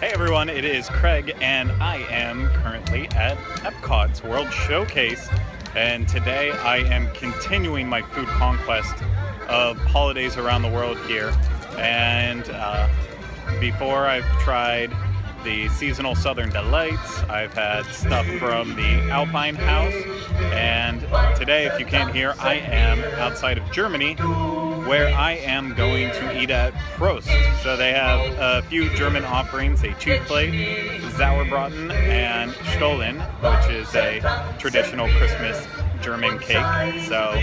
Hey everyone, it is Craig, and I am currently at Epcot's World Showcase, and today I am continuing my food conquest of holidays around the world here. And before, I've tried the seasonal Southern Delights, I've had stuff from the Alpine House, and today, if you can't hear, I am outside of Germany, where I am going to eat at Prost. So they have a few German offerings, a cheese plate, Sauerbraten, and Stollen, which is a traditional Christmas German cake. So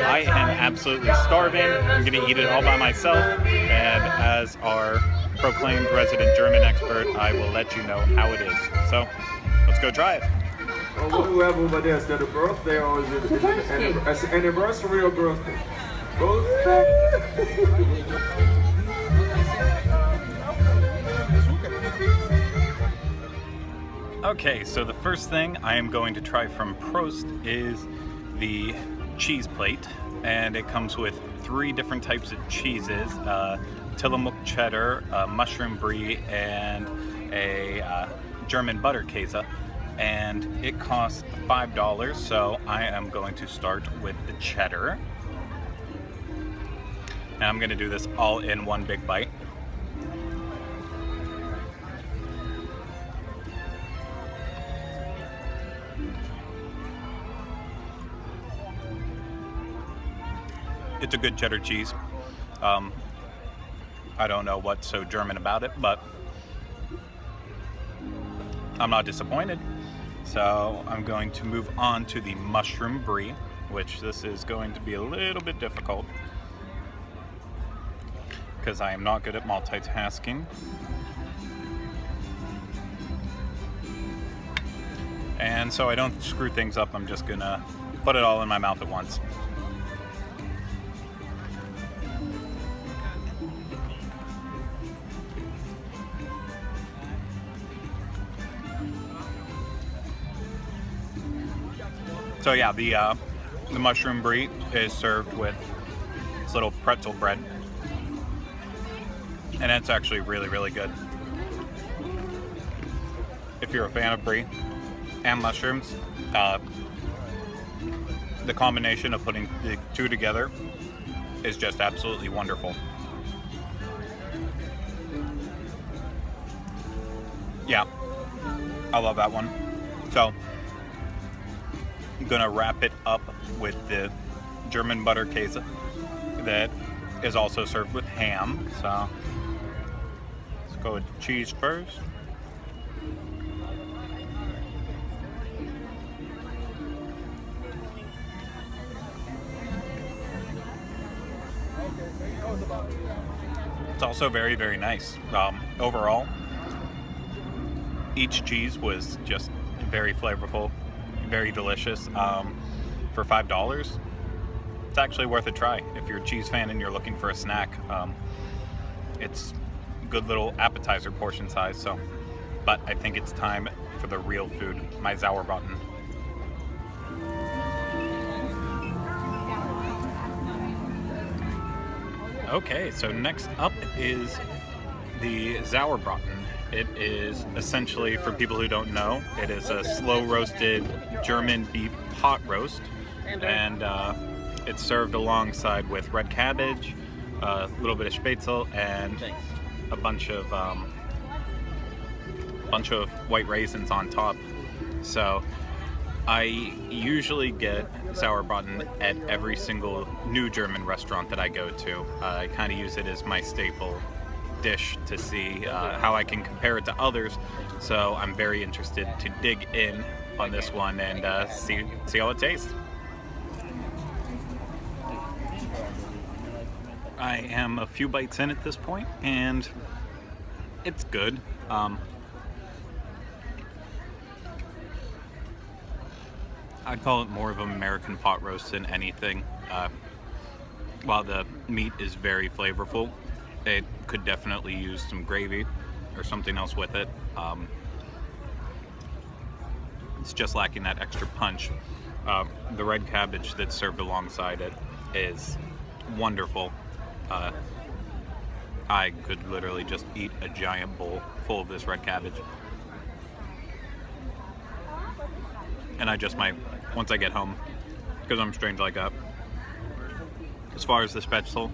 I am absolutely starving. I'm going to eat it all by myself, and as our proclaimed resident German expert, I will let you know how it is. So let's go try it. What do we have over there? Is that a birthday or is it an anniversary or birthday? Okay, so the first thing I am going to try from Prost is the cheese plate, and it comes with 3 different types of cheeses, Tillamook cheddar, mushroom brie, and a German butter käse, and it costs $5, so I am going to start with the cheddar. And I'm going to do this all in one big bite. It's a good cheddar cheese. I don't know what's so German about it, but I'm not disappointed. So I'm going to move on to the mushroom brie, which this is going to be a little bit difficult, because I am not good at multitasking. And so I don't screw things up, I'm just gonna put it all in my mouth at once. So yeah, the mushroom brie is served with this little pretzel bread, and it's actually really, really good. If you're a fan of brie and mushrooms, the combination of putting the two together is just absolutely wonderful. Yeah, I love that one. So I'm gonna wrap it up with the German butter käse that is also served with ham. So let's go with the cheese first. It's also very, very nice. Overall, each cheese was just very flavorful, very delicious. For $5, it's actually worth a try if you're a cheese fan and you're looking for a snack. It's good little appetizer portion size. So, but I think it's time for the real food, my Sauerbraten. Okay, so next up is the Sauerbraten. It is essentially, for people who don't know, it is a slow roasted German beef pot roast, and it's served alongside with red cabbage, a little bit of spätzle, and a bunch of white raisins on top. So I usually get Sauerbraten at every single new German restaurant that I go to. I kind of use it as my staple dish to see how I can compare it to others. So I'm very interested to dig in on this one and see how it tastes. I am a few bites in at this point, and it's good. I'd call it more of an American pot roast than anything. While the meat is very flavorful, it could definitely use some gravy or something else with it. It's just lacking that extra punch. The red cabbage that's served alongside it is wonderful. I could literally just eat a giant bowl full of this red cabbage. And I just might, once I get home, because I'm strange like that. As far as the Spätzle,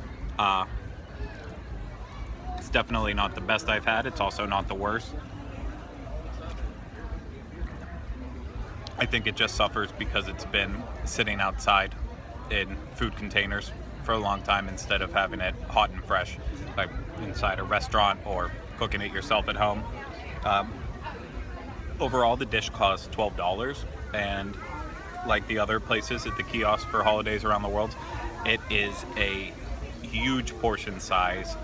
it's definitely not the best I've had. It's also not the worst. I think it just suffers because it's been sitting outside in food containers for a long time instead of having it hot and fresh, like inside a restaurant or cooking it yourself at home. Overall, the dish costs $12, and like the other places at the kiosk for holidays around the world, it is a huge portion size,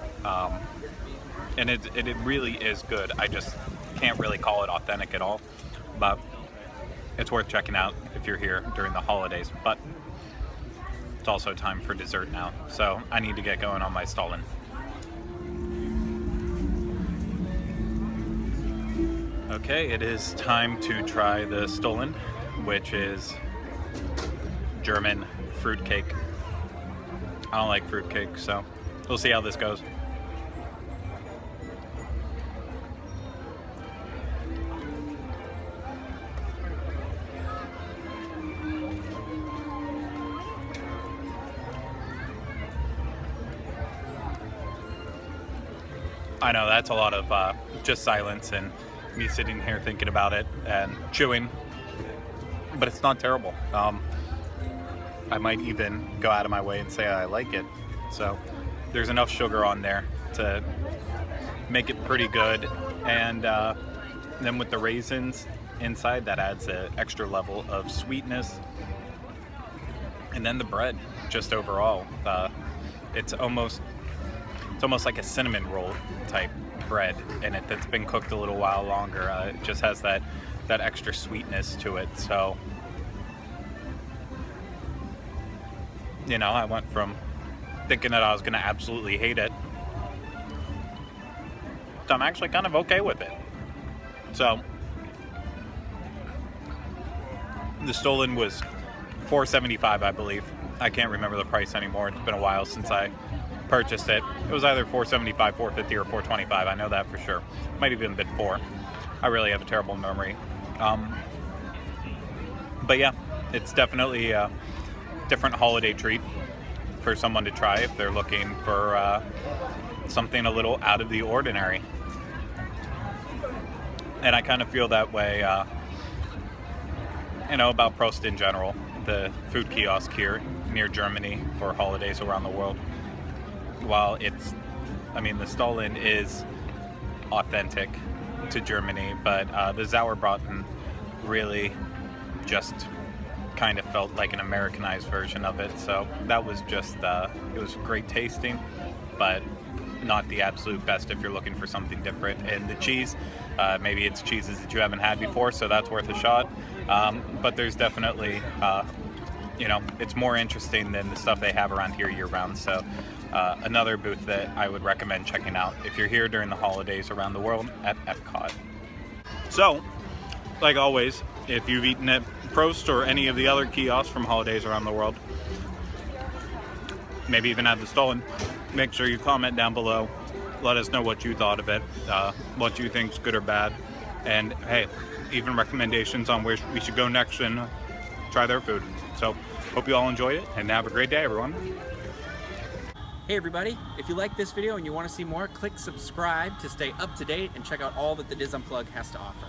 and it really is good. I just can't really call it authentic at all, but it's worth checking out if you're here during the holidays. But it's also time for dessert now, so I need to get going on my Stollen. Okay, it is time to try the Stollen, which is German fruitcake. I don't like fruitcake, so we'll see how this goes. I know that's a lot of just silence and me sitting here thinking about it and chewing, but it's not terrible. I might even go out of my way and say I like it. So there's enough sugar on there to make it pretty good, and then with the raisins inside, that adds an extra level of sweetness. And then the bread, just overall, it's almost like a cinnamon roll type bread in it that's been cooked a little while longer. It just has that extra sweetness to it. So, you know, I went from thinking that I was going to absolutely hate it to I'm actually kind of okay with it. So, the Stollen was $4.75, I believe. I can't remember the price anymore. It's been a while since I purchased it. It was either $4.75, $4.50, or $4.25. I know that for sure. Might have even been $4. I really have a terrible memory. But yeah, it's definitely a different holiday treat for someone to try if they're looking for something a little out of the ordinary. And I kind of feel that way, about Prost in general, the food kiosk here near Germany for holidays around the world. While the Stollen is authentic to Germany, but the Sauerbraten really just kind of felt like an Americanized version of it. So that was just, it was great tasting, but not the absolute best if you're looking for something different. And the cheese, maybe it's cheeses that you haven't had before, so that's worth a shot. But there's definitely, it's more interesting than the stuff they have around here year round. So another booth that I would recommend checking out if you're here during the holidays around the world at Epcot. So, like always, if you've eaten at Prost or any of the other kiosks from holidays around the world, maybe even had the Stollen, make sure you comment down below. Let us know what you thought of it, what you think's good or bad, and hey, even recommendations on where we should go next and try their food. So, hope you all enjoyed it, and have a great day, everyone. Hey everybody, if you like this video and you want to see more, click subscribe to stay up to date and check out all that the DIS Unplugged has to offer.